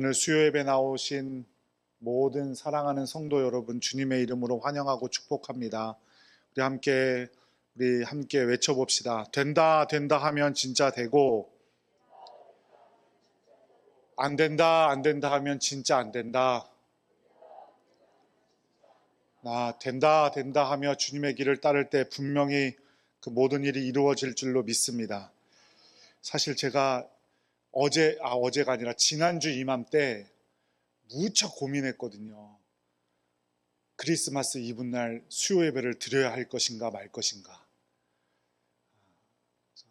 오늘 수요 예배 나오신 모든 사랑하는 성도 여러분, 주님의 이름으로 환영하고 축복합니다. 우리 함께 외쳐봅시다. 된다, 된다 하면 진짜 되고, 안 된다, 안 된다 하면 진짜 안 된다. 된다, 된다 하며 주님의 길을 따를 때 분명히 그 모든 일이 이루어질 줄로 믿습니다. 사실 제가 어제가 아니라 지난주 이맘때 무척 고민했거든요. 크리스마스 이브날 수요 예배를 드려야 할 것인가 말 것인가.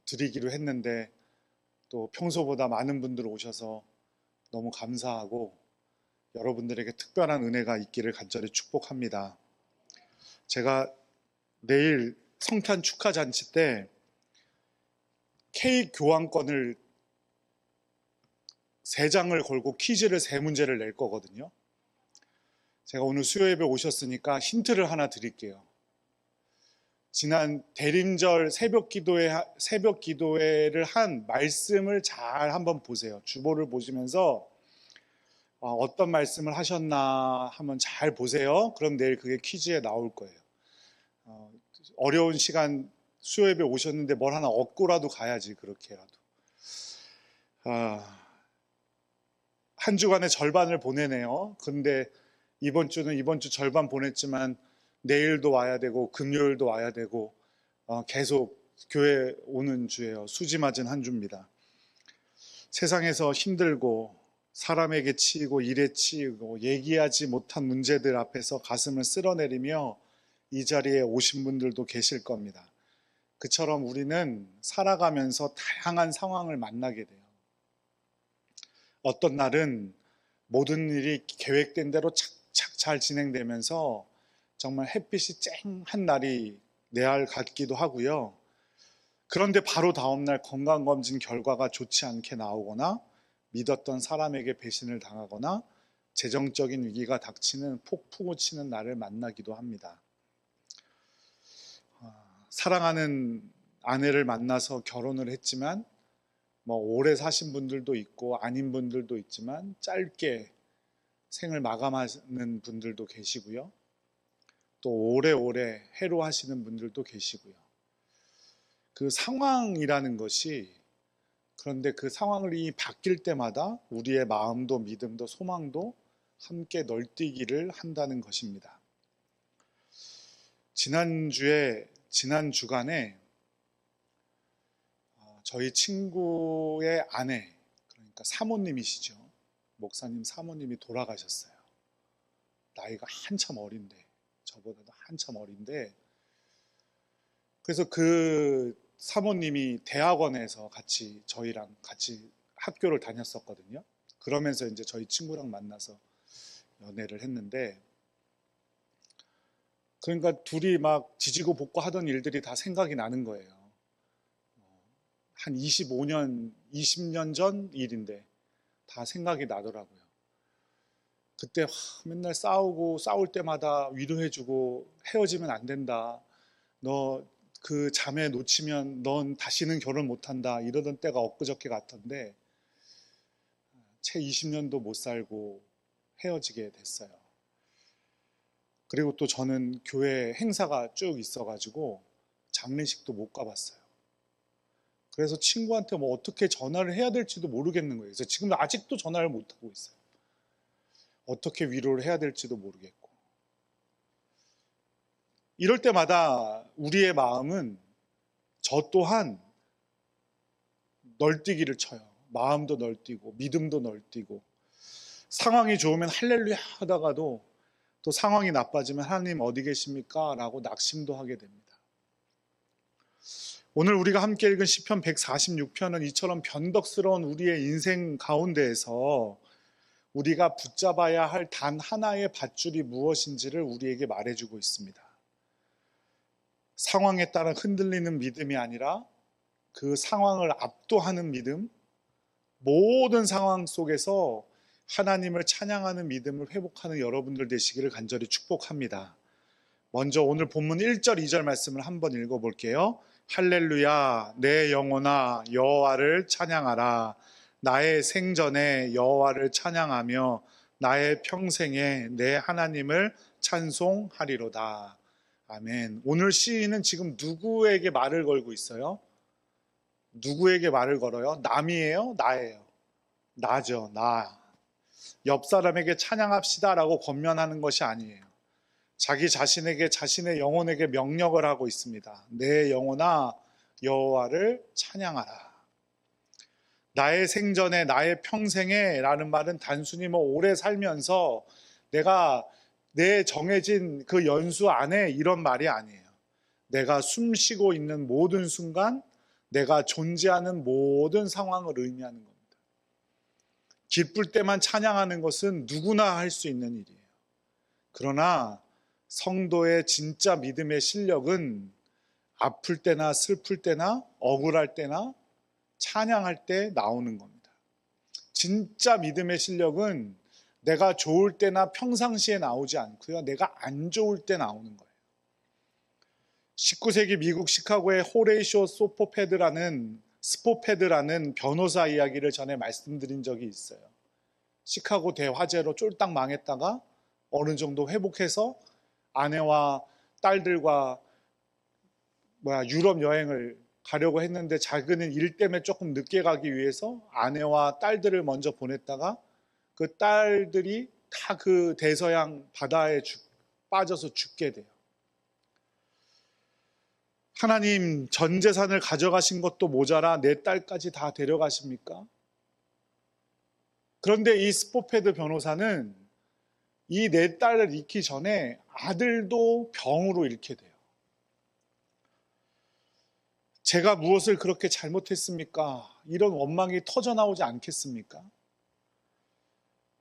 드리기로 했는데 또 평소보다 많은 분들 오셔서 너무 감사하고 여러분들에게 특별한 은혜가 있기를 간절히 축복합니다. 제가 내일 성탄 축하 잔치 때 케이크 교환권을 3장을 걸고 퀴즈를 3문제를 낼 거거든요. 제가 오늘 수요 예배 오셨으니까 힌트를 하나 드릴게요. 지난 대림절 새벽 기도회를 한 말씀을 잘 한번 보세요. 주보를 보시면서 어떤 말씀을 하셨나 한번 잘 보세요. 그럼 내일 그게 퀴즈에 나올 거예요. 어려운 시간 수요 예배 오셨는데 뭘 하나 얻고라도 가야지, 그렇게라도. 한 주간의 절반을 보내네요. 근데 이번 주 절반 보냈지만 내일도 와야 되고 금요일도 와야 되고 계속 교회 오는 주예요. 수지 맞은 한 주입니다. 세상에서 힘들고 사람에게 치이고 일에 치이고 얘기하지 못한 문제들 앞에서 가슴을 쓸어내리며 이 자리에 오신 분들도 계실 겁니다. 그처럼 우리는 살아가면서 다양한 상황을 만나게 돼요. 어떤 날은 모든 일이 계획된 대로 착착 잘 진행되면서 정말 햇빛이 쨍한 날이 내알 같기도 하고요. 그런데 바로 다음날 건강검진 결과가 좋지 않게 나오거나 믿었던 사람에게 배신을 당하거나 재정적인 위기가 닥치는 폭풍우 치는 날을 만나기도 합니다. 사랑하는 아내를 만나서 결혼을 했지만 오래 사신 분들도 있고 아닌 분들도 있지만 짧게 생을 마감하는 분들도 계시고요. 또 오래오래 해로하시는 분들도 계시고요. 그 상황이라는 것이, 그런데 그 상황이 바뀔 때마다 우리의 마음도 믿음도 소망도 함께 널뛰기를 한다는 것입니다. 지난 주간에 저희 친구의 아내, 그러니까 사모님이시죠. 목사님 사모님이 돌아가셨어요. 나이가 한참 어린데, 저보다도 한참 어린데, 그래서 그 사모님이 대학원에서 저희랑 같이 학교를 다녔었거든요. 그러면서 이제 저희 친구랑 만나서 연애를 했는데, 그러니까 둘이 막 지지고 볶고 하던 일들이 다 생각이 나는 거예요. 한 20년 전 일인데 다 생각이 나더라고요. 그때 맨날 싸울 때마다 위로해주고 헤어지면 안 된다. 너 그 자매 놓치면 넌 다시는 결혼 못한다. 이러던 때가 엊그저께 같던데 채 20년도 못 살고 헤어지게 됐어요. 그리고 또 저는 교회 행사가 쭉 있어가지고 장례식도 못 가봤어요. 그래서 친구한테 어떻게 전화를 해야 될지도 모르겠는 거예요. 그래서 지금 아직도 전화를 못 하고 있어요. 어떻게 위로를 해야 될지도 모르겠고. 이럴 때마다 우리의 마음은 저 또한 널뛰기를 쳐요. 마음도 널뛰고 믿음도 널뛰고, 상황이 좋으면 할렐루야 하다가도 또 상황이 나빠지면 하나님 어디 계십니까? 라고 낙심도 하게 됩니다. 오늘 우리가 함께 읽은 시편 146편은 이처럼 변덕스러운 우리의 인생 가운데에서 우리가 붙잡아야 할 단 하나의 밧줄이 무엇인지를 우리에게 말해주고 있습니다. 상황에 따라 흔들리는 믿음이 아니라 그 상황을 압도하는 믿음, 모든 상황 속에서 하나님을 찬양하는 믿음을 회복하는 여러분들 되시기를 간절히 축복합니다. 먼저 오늘 본문 1절 2절 말씀을 한번 읽어볼게요. 할렐루야, 내 영혼아 여호와를 찬양하라. 나의 생전에 여호와를 찬양하며 나의 평생에 내 하나님을 찬송하리로다. 아멘. 오늘 시인은 지금 누구에게 말을 걸고 있어요? 누구에게 말을 걸어요? 남이에요? 나예요? 나죠. 나. 옆 사람에게 찬양합시다라고 권면하는 것이 아니에요. 자기 자신에게, 자신의 영혼에게 명령을 하고 있습니다. 내 영혼아 여호와를 찬양하라. 나의 생전에, 나의 평생에 라는 말은 단순히 오래 살면서 내가 내 정해진 그 연수 안에 이런 말이 아니에요. 내가 숨 쉬고 있는 모든 순간, 내가 존재하는 모든 상황을 의미하는 겁니다. 기쁠 때만 찬양하는 것은 누구나 할 수 있는 일이에요. 그러나 성도의 진짜 믿음의 실력은 아플 때나 슬플 때나 억울할 때나 찬양할 때 나오는 겁니다. 진짜 믿음의 실력은 내가 좋을 때나 평상시에 나오지 않고요. 내가 안 좋을 때 나오는 거예요. 19세기 미국 시카고의 호레이쇼 스포페드라는 변호사 이야기를 전에 말씀드린 적이 있어요. 시카고 대화재로 쫄딱 망했다가 어느 정도 회복해서 아내와 딸들과 유럽 여행을 가려고 했는데 자기는 일 때문에 조금 늦게 가기 위해서 아내와 딸들을 먼저 보냈다가 그 딸들이 다 그 대서양 바다에 빠져서 죽게 돼요. 하나님 전 재산을 가져가신 것도 모자라 내 딸까지 다 데려가십니까? 그런데 이 스포페드 변호사는 이 내 딸을 잃기 전에 아들도 병으로 잃게 돼요. 제가 무엇을 그렇게 잘못했습니까? 이런 원망이 터져나오지 않겠습니까?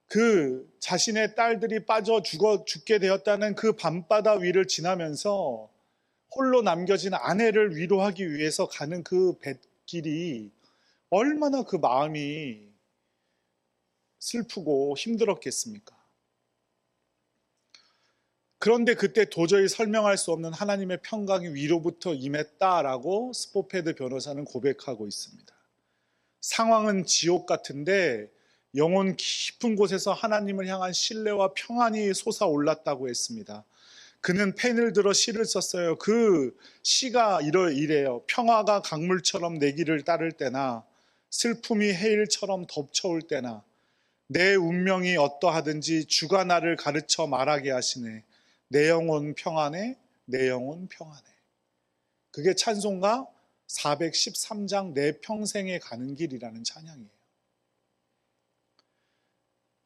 그 자신의 딸들이 빠져 죽게 되었다는 그 밤바다 위를 지나면서 홀로 남겨진 아내를 위로하기 위해서 가는 그 뱃길이 얼마나 그 마음이 슬프고 힘들었겠습니까? 그런데 그때 도저히 설명할 수 없는 하나님의 평강이 위로부터 임했다라고 스포페드 변호사는 고백하고 있습니다. 상황은 지옥 같은데 영혼 깊은 곳에서 하나님을 향한 신뢰와 평안이 솟아올랐다고 했습니다. 그는 펜을 들어 시를 썼어요. 그 시가 이래요. 평화가 강물처럼 내 길을 따를 때나 슬픔이 해일처럼 덮쳐올 때나 내 운명이 어떠하든지 주가 나를 가르쳐 말하게 하시네. 내 영혼 평안해, 내 영혼 평안해. 그게 찬송가 413장 내 평생에 가는 길이라는 찬양이에요.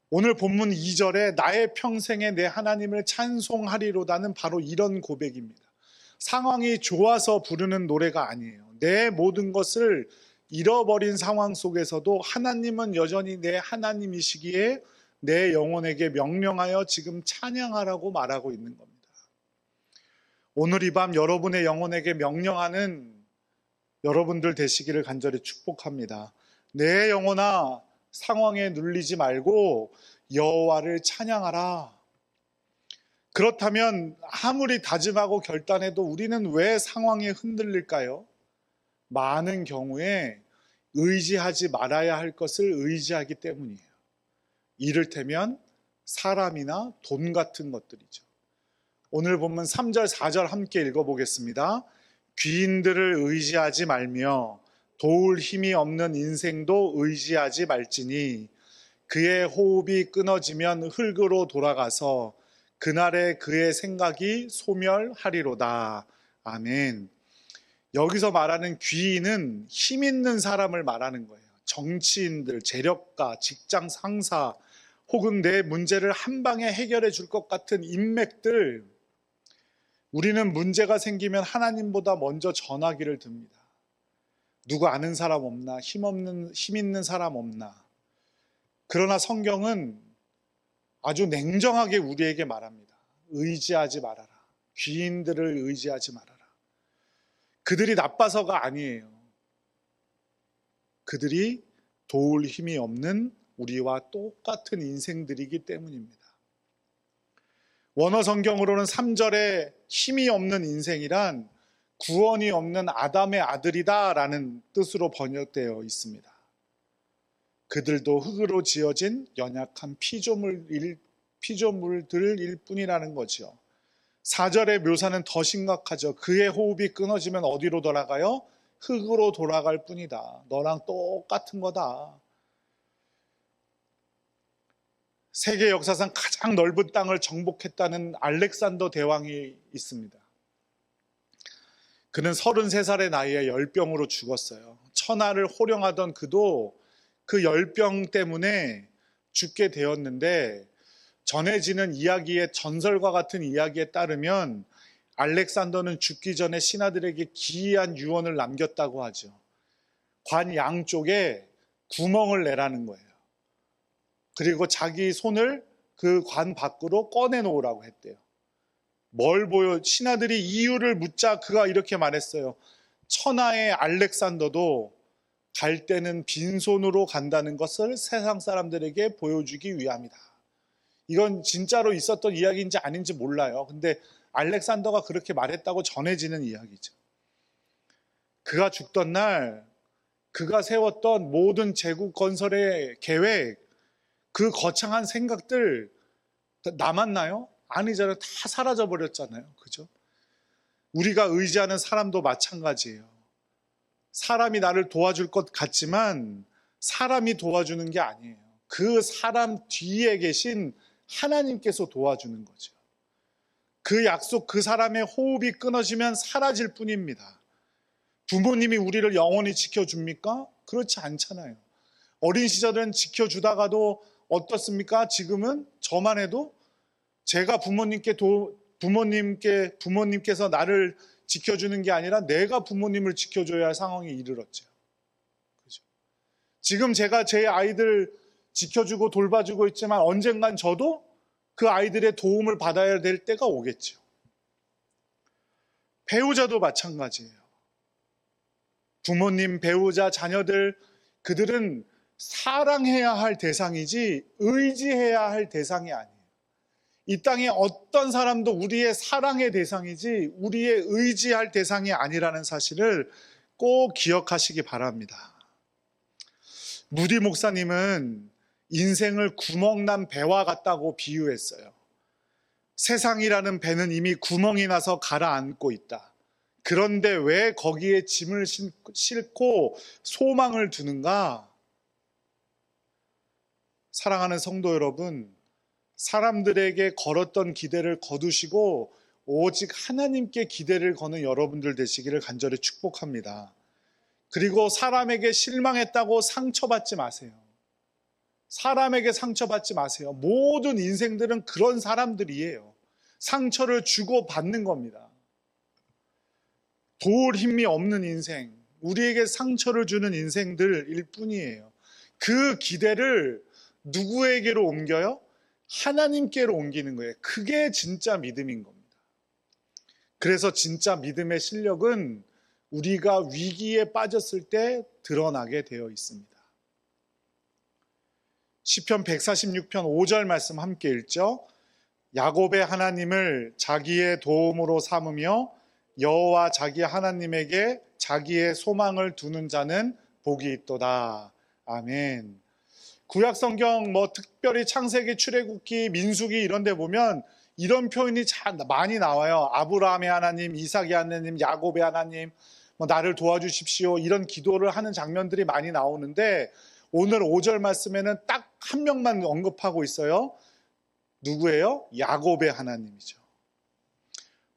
오늘 본문 2절에 나의 평생에 내 하나님을 찬송하리로다는 바로 이런 고백입니다. 상황이 좋아서 부르는 노래가 아니에요. 내 모든 것을 잃어버린 상황 속에서도 하나님은 여전히 내 하나님이시기에 내 영혼에게 명령하여 지금 찬양하라고 말하고 있는 겁니다. 오늘 이 밤 여러분의 영혼에게 명령하는 여러분들 되시기를 간절히 축복합니다. 내 영혼아 상황에 눌리지 말고 여호와를 찬양하라. 그렇다면 아무리 다짐하고 결단해도 우리는 왜 상황에 흔들릴까요? 많은 경우에 의지하지 말아야 할 것을 의지하기 때문이에요. 이를테면 사람이나 돈 같은 것들이죠. 오늘 본문 3절 4절 함께 읽어보겠습니다. 귀인들을 의지하지 말며 도울 힘이 없는 인생도 의지하지 말지니 그의 호흡이 끊어지면 흙으로 돌아가서 그날에 그의 생각이 소멸하리로다. 아멘. 여기서 말하는 귀인은 힘 있는 사람을 말하는 거예요. 정치인들, 재력가, 직장 상사, 혹은 내 문제를 한 방에 해결해 줄 것 같은 인맥들, 우리는 문제가 생기면 하나님보다 먼저 전화기를 듭니다. 누구 아는 사람 없나? 힘 있는 사람 없나? 그러나 성경은 아주 냉정하게 우리에게 말합니다. 의지하지 말아라. 귀인들을 의지하지 말아라. 그들이 나빠서가 아니에요. 그들이 도울 힘이 없는 우리와 똑같은 인생들이기 때문입니다. 원어 성경으로는 3절에 힘이 없는 인생이란 구원이 없는 아담의 아들이다 라는 뜻으로 번역되어 있습니다. 그들도 흙으로 지어진 연약한 피조물들일 뿐이라는 거죠. 4절의 묘사는 더 심각하죠. 그의 호흡이 끊어지면 어디로 돌아가요? 흙으로 돌아갈 뿐이다. 너랑 똑같은 거다. 세계 역사상 가장 넓은 땅을 정복했다는 알렉산더 대왕이 있습니다. 그는 33살의 나이에 열병으로 죽었어요. 천하를 호령하던 그도 그 열병 때문에 죽게 되었는데, 전해지는 이야기의 전설과 같은 이야기에 따르면 알렉산더는 죽기 전에 신하들에게 기이한 유언을 남겼다고 하죠. 관 양쪽에 구멍을 내라는 거예요. 그리고 자기 손을 그 관 밖으로 꺼내 놓으라고 했대요. 뭘 보여? 신하들이 이유를 묻자 그가 이렇게 말했어요. 천하의 알렉산더도 갈 때는 빈손으로 간다는 것을 세상 사람들에게 보여주기 위함이다. 이건 진짜로 있었던 이야기인지 아닌지 몰라요. 근데 알렉산더가 그렇게 말했다고 전해지는 이야기죠. 그가 죽던 날 그가 세웠던 모든 제국 건설의 계획, 그 거창한 생각들 남았나요? 아니잖아요. 다 사라져 버렸잖아요. 그죠? 우리가 의지하는 사람도 마찬가지예요. 사람이 나를 도와줄 것 같지만 사람이 도와주는 게 아니에요. 그 사람 뒤에 계신 하나님께서 도와주는 거죠. 그 약속, 그 사람의 호흡이 끊어지면 사라질 뿐입니다. 부모님이 우리를 영원히 지켜줍니까? 그렇지 않잖아요. 어린 시절은 지켜주다가도 어떻습니까? 지금은 저만 해도 제가 부모님께서 나를 지켜주는 게 아니라 내가 부모님을 지켜줘야 할 상황에 이르렀죠. 그렇죠? 지금 제가 제 아이들 지켜주고 돌봐주고 있지만 언젠간 저도 그 아이들의 도움을 받아야 될 때가 오겠죠. 배우자도 마찬가지예요. 부모님, 배우자, 자녀들, 그들은 사랑해야 할 대상이지 의지해야 할 대상이 아니에요. 이 땅에 어떤 사람도 우리의 사랑의 대상이지 우리의 의지할 대상이 아니라는 사실을 꼭 기억하시기 바랍니다. 무디 목사님은 인생을 구멍난 배와 같다고 비유했어요. 세상이라는 배는 이미 구멍이 나서 가라앉고 있다. 그런데 왜 거기에 짐을 싣고 소망을 두는가? 사랑하는 성도 여러분, 사람들에게 걸었던 기대를 거두시고 오직 하나님께 기대를 거는 여러분들 되시기를 간절히 축복합니다. 그리고 사람에게 실망했다고 상처받지 마세요. 사람에게 상처받지 마세요. 모든 인생들은 그런 사람들이에요. 상처를 주고 받는 겁니다. 도울 힘이 없는 인생, 우리에게 상처를 주는 인생들일 뿐이에요. 그 기대를 누구에게로 옮겨요? 하나님께로 옮기는 거예요. 그게 진짜 믿음인 겁니다. 그래서 진짜 믿음의 실력은 우리가 위기에 빠졌을 때 드러나게 되어 있습니다. 시편 146편 5절 말씀 함께 읽죠. 야곱의 하나님을 자기의 도움으로 삼으며 여호와 자기 하나님에게 자기의 소망을 두는 자는 복이 있도다. 아멘. 구약 성경 특별히 창세기, 출애굽기, 민수기 이런 데 보면 이런 표현이 참 많이 나와요. 아브라함의 하나님, 이삭의 하나님, 야곱의 하나님, 나를 도와주십시오. 이런 기도를 하는 장면들이 많이 나오는데 오늘 5절 말씀에는 딱 한 명만 언급하고 있어요. 누구예요? 야곱의 하나님이죠.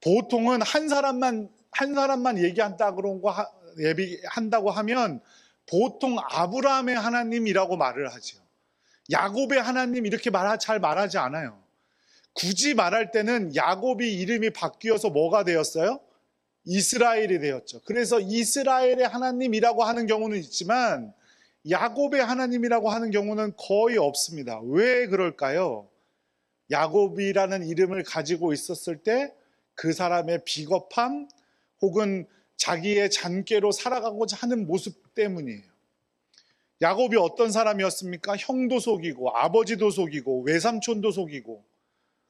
보통은 한 사람만 얘기한다고 하면 보통 아브라함의 하나님이라고 말을 하죠. 야곱의 하나님 이렇게 잘 말하지 않아요. 굳이 말할 때는 야곱이 이름이 바뀌어서 뭐가 되었어요? 이스라엘이 되었죠. 그래서 이스라엘의 하나님이라고 하는 경우는 있지만 야곱의 하나님이라고 하는 경우는 거의 없습니다. 왜 그럴까요? 야곱이라는 이름을 가지고 있었을 때 그 사람의 비겁함 혹은 자기의 잔꾀로 살아가고자 하는 모습 때문이에요. 야곱이 어떤 사람이었습니까? 형도 속이고 아버지도 속이고 외삼촌도 속이고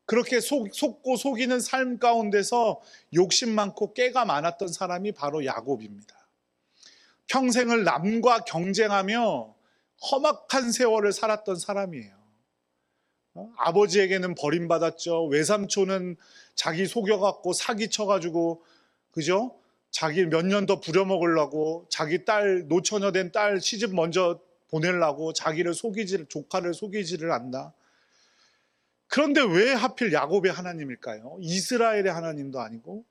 그렇게 속고 속이는 삶 가운데서 욕심 많고 깨가 많았던 사람이 바로 야곱입니다. 평생을 남과 경쟁하며 험악한 세월을 살았던 사람이에요. 아버지에게는 버림받았죠. 외삼촌은 자기 속여갖고 사기쳐가지고, 그죠? 자기 몇 년 더 부려먹으려고, 자기 딸, 노처녀 된 딸 시집 먼저 보내려고 조카를 속이지를 않나. 그런데 왜 하필 야곱의 하나님일까요? 이스라엘의 하나님도 아니고.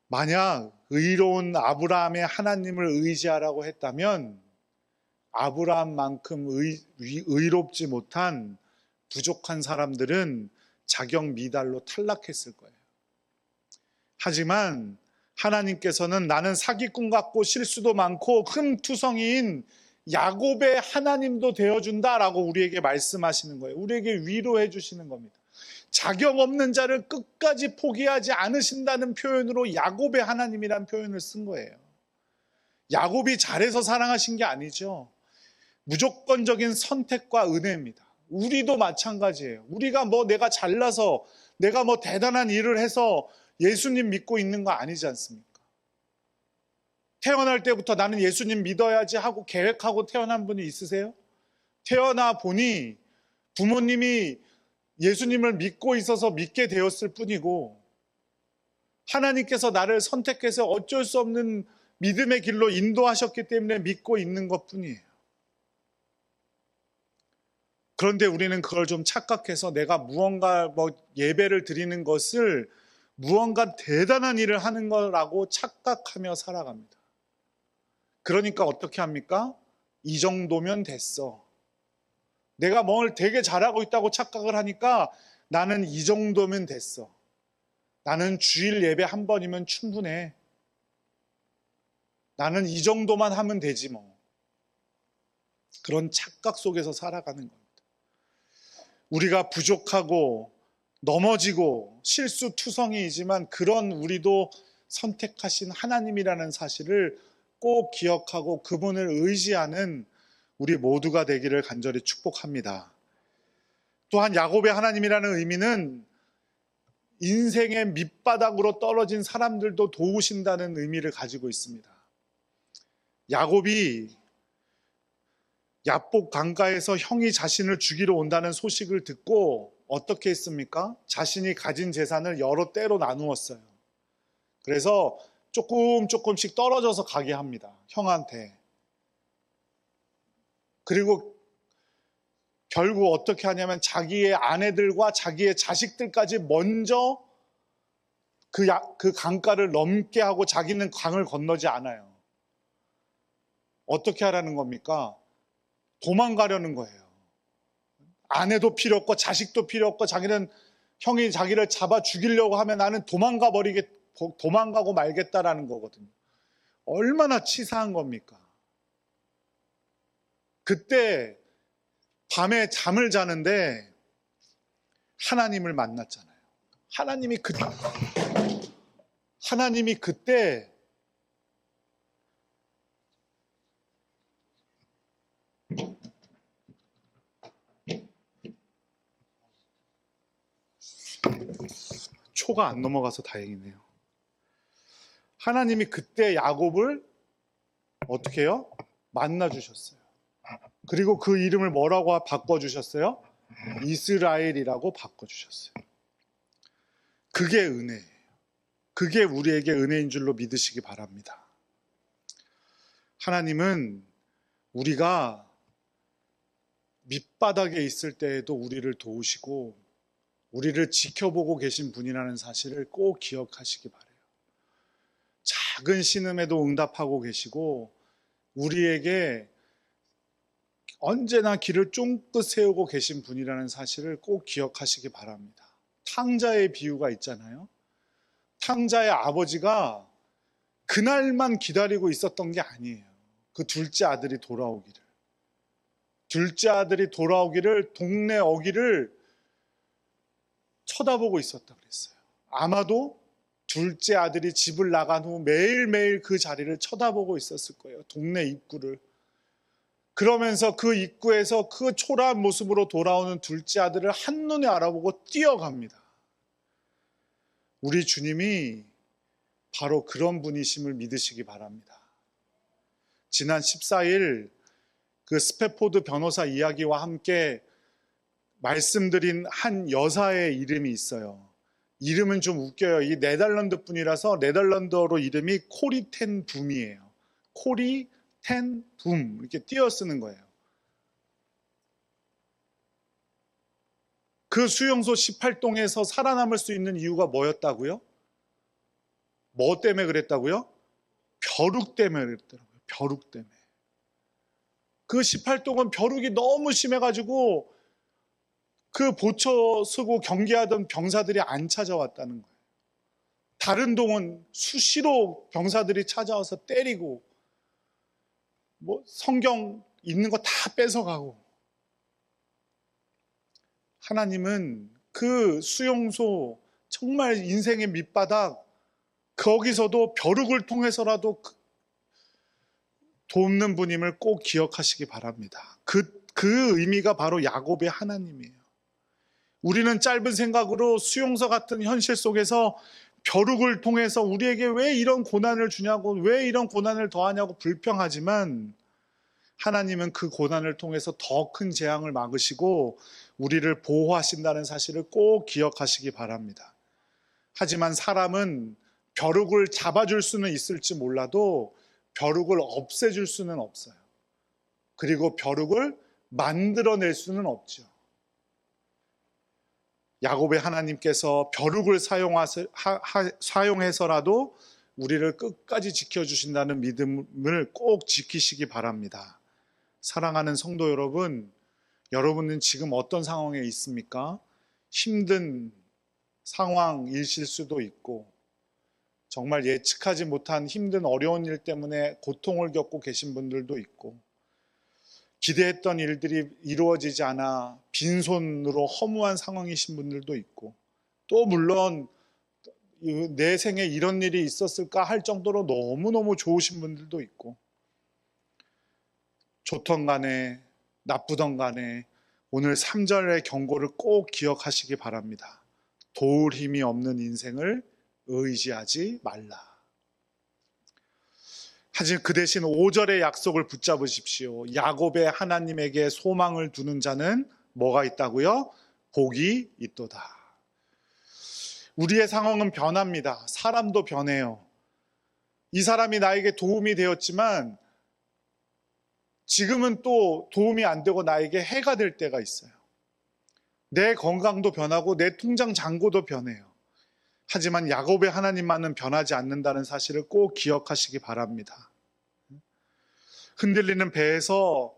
만약 의로운 아브라함의 하나님을 의지하라고 했다면 아브라함만큼 의롭지 못한 부족한 사람들은 자격 미달로 탈락했을 거예요. 하지만 하나님께서는 나는 사기꾼 같고 실수도 많고 흠투성이인 야곱의 하나님도 되어준다라고 우리에게 말씀하시는 거예요. 우리에게 위로해 주시는 겁니다. 자격 없는 자를 끝까지 포기하지 않으신다는 표현으로 야곱의 하나님이라는 표현을 쓴 거예요. 야곱이 잘해서 사랑하신 게 아니죠. 무조건적인 선택과 은혜입니다. 우리도 마찬가지예요. 우리가 내가 잘나서 내가 대단한 일을 해서 예수님 믿고 있는 거 아니지 않습니까? 태어날 때부터 나는 예수님 믿어야지 하고 계획하고 태어난 분이 있으세요? 태어나 보니 부모님이 예수님을 믿고 있어서 믿게 되었을 뿐이고 하나님께서 나를 선택해서 어쩔 수 없는 믿음의 길로 인도하셨기 때문에 믿고 있는 것뿐이에요. 그런데 우리는 그걸 좀 착각해서 내가 무언가 예배를 드리는 것을 무언가 대단한 일을 하는 거라고 착각하며 살아갑니다. 그러니까 어떻게 합니까? 이 정도면 됐어. 내가 뭘 되게 잘하고 있다고 착각을 하니까 나는 이 정도면 됐어. 나는 주일 예배 한 번이면 충분해. 나는 이 정도만 하면 되지 뭐. 그런 착각 속에서 살아가는 겁니다. 우리가 부족하고 넘어지고 실수투성이이지만 그런 우리도 선택하신 하나님이라는 사실을 꼭 기억하고 그분을 의지하는 우리 모두가 되기를 간절히 축복합니다. 또한 야곱의 하나님이라는 의미는 인생의 밑바닥으로 떨어진 사람들도 도우신다는 의미를 가지고 있습니다. 야곱이 야복 강가에서 형이 자신을 죽이러 온다는 소식을 듣고 어떻게 했습니까? 자신이 가진 재산을 여러 때로 나누었어요. 그래서 조금씩 떨어져서 가게 합니다. 형한테. 그리고 결국 어떻게 하냐면 자기의 아내들과 자기의 자식들까지 먼저 그 강가를 넘게 하고 자기는 강을 건너지 않아요. 어떻게 하라는 겁니까? 도망가려는 거예요. 아내도 필요 없고 자식도 필요 없고 자기는 형이 자기를 잡아 죽이려고 하면 나는 도망가고 말겠다라는 거거든요. 얼마나 치사한 겁니까? 그때 밤에 잠을 자는데 하나님을 만났잖아요. 하나님이 그때 초가 안 넘어가서 다행이네요. 하나님이 그때 야곱을 어떻게 해요? 만나 주셨어요. 그리고 그 이름을 뭐라고 바꿔주셨어요? 이스라엘이라고 바꿔주셨어요. 그게 은혜예요. 그게 우리에게 은혜인 줄로 믿으시기 바랍니다. 하나님은 우리가 밑바닥에 있을 때에도 우리를 도우시고 우리를 지켜보고 계신 분이라는 사실을 꼭 기억하시기 바라요. 작은 신음에도 응답하고 계시고 우리에게 언제나 길을 쫑긋 세우고 계신 분이라는 사실을 꼭 기억하시기 바랍니다. 탕자의 비유가 있잖아요. 탕자의 아버지가 그날만 기다리고 있었던 게 아니에요. 그 둘째 아들이 돌아오기를. 둘째 아들이 돌아오기를 동네 어귀를 쳐다보고 있었다 그랬어요. 아마도 둘째 아들이 집을 나간 후 매일매일 그 자리를 쳐다보고 있었을 거예요. 동네 입구를. 그러면서 그 입구에서 그 초라한 모습으로 돌아오는 둘째 아들을 한눈에 알아보고 뛰어갑니다. 우리 주님이 바로 그런 분이심을 믿으시기 바랍니다. 지난 14일 그 스패포드 변호사 이야기와 함께 말씀드린 한 여사의 이름이 있어요. 이름은 좀 웃겨요. 이 네덜란드 분이라서 네덜란드어로 이름이 코리 텐 붐이에요. 코리 텐 붐, 이렇게 띄어 쓰는 거예요. 그 수용소 18동에서 살아남을 수 있는 이유가 뭐였다고요? 뭐 때문에 그랬다고요? 벼룩 때문에 그랬더라고요. 벼룩 때문에. 그 18동은 벼룩이 너무 심해가지고 그 보초 서고 경계하던 병사들이 안 찾아왔다는 거예요. 다른 동은 수시로 병사들이 찾아와서 때리고 뭐 성경 있는 거 다 뺏어가고, 하나님은 그 수용소 정말 인생의 밑바닥, 거기서도 벼룩을 통해서라도 돕는 분임을 꼭 기억하시기 바랍니다. 그 의미가 바로 야곱의 하나님이에요. 우리는 짧은 생각으로 수용소 같은 현실 속에서 벼룩을 통해서 우리에게 왜 이런 고난을 주냐고, 왜 이런 고난을 더하냐고 불평하지만, 하나님은 그 고난을 통해서 더 큰 재앙을 막으시고 우리를 보호하신다는 사실을 꼭 기억하시기 바랍니다. 하지만 사람은 벼룩을 잡아줄 수는 있을지 몰라도 벼룩을 없애줄 수는 없어요. 그리고 벼룩을 만들어낼 수는 없죠. 야곱의 하나님께서 벼룩을 사용해서라도 우리를 끝까지 지켜주신다는 믿음을 꼭 지키시기 바랍니다. 사랑하는 성도 여러분, 여러분은 지금 어떤 상황에 있습니까? 힘든 상황이실 수도 있고, 정말 예측하지 못한 힘든 어려운 일 때문에 고통을 겪고 계신 분들도 있고, 기대했던 일들이 이루어지지 않아 빈손으로 허무한 상황이신 분들도 있고, 또 물론 내 생에 이런 일이 있었을까 할 정도로 너무너무 좋으신 분들도 있고, 좋던 간에 나쁘던 간에 오늘 3절의 경고를 꼭 기억하시기 바랍니다. 도울 힘이 없는 인생을 의지하지 말라. 하지만 그 대신 5절의 약속을 붙잡으십시오. 야곱의 하나님에게 소망을 두는 자는 뭐가 있다고요? 복이 있도다. 우리의 상황은 변합니다. 사람도 변해요. 이 사람이 나에게 도움이 되었지만 지금은 또 도움이 안 되고 나에게 해가 될 때가 있어요. 내 건강도 변하고 내 통장 잔고도 변해요. 하지만 야곱의 하나님만은 변하지 않는다는 사실을 꼭 기억하시기 바랍니다. 흔들리는 배에서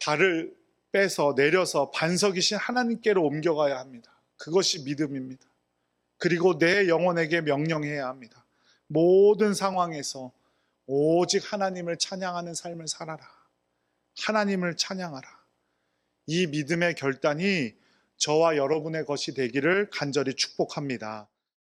발을 빼서 내려서 반석이신 하나님께로 옮겨가야 합니다. 그것이 믿음입니다. 그리고 내 영혼에게 명령해야 합니다. 모든 상황에서 오직 하나님을 찬양하는 삶을 살아라. 하나님을 찬양하라. 이 믿음의 결단이 저와 여러분의 것이 되기를 간절히 축복합니다.